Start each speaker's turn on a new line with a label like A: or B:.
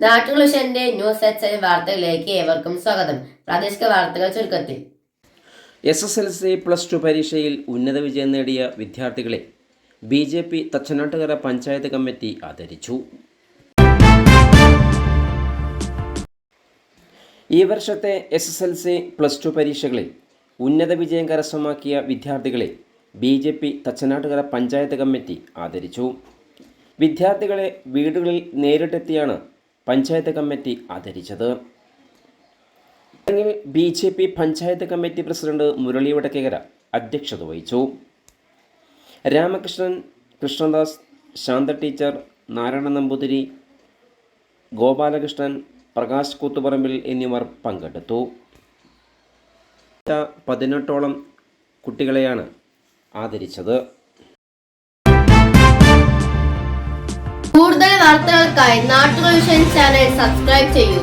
A: നാട്ടുകളുഷന്റെ news H വാർത്തകളിലേക്ക് ഏവർക്കും സ്വാഗതം. പ്രാദേശിക വാർത്തകൾ ചുരുക്കത്തിൽ.
B: SSLC +2 പരീക്ഷയിൽ ഉന്നത വിജയം നേടിയ വിദ്യാർത്ഥികളെ BJP തച്ചനാട്ടുകര പഞ്ചായത്ത് കമ്മിറ്റി ആദരിച്ചു. ഈ വർഷത്തെ SSLC +2 പരീക്ഷകളിൽ ഉന്നത വിജയം കരസ്ഥമാക്കിയ വിദ്യാർത്ഥികളെ BJP തച്ചനാട്ടുകര പഞ്ചായത്ത് കമ്മിറ്റി ആദരിച്ചു. വിദ്യാർത്ഥികളെ വീടുകളിൽ നേരിട്ടെത്തിയാണ് പഞ്ചായത്ത് കമ്മിറ്റി ആദരിച്ചത്. ചടങ്ങിൽ BJP panchayat committee president Murali Vadakkekara അധ്യക്ഷത വഹിച്ചു. രാമകൃഷ്ണൻ, കൃഷ്ണദാസ്, ശാന്ത ടീച്ചർ, നാരായണ നമ്പൂതിരി, ഗോപാലകൃഷ്ണൻ, പ്രകാശ് കൂത്തുപറമ്പിൽ എന്നിവർ പങ്കെടുത്തു. 18ഓളം കുട്ടികളെയാണ് ആദരിച്ചത്.
A: കൂടുതൽ വാർത്തകൾക്കായി നാട്ടുകൾ വിഷൻ ചാനൽ സബ്സ്ക്രൈബ് ചെയ്യൂ.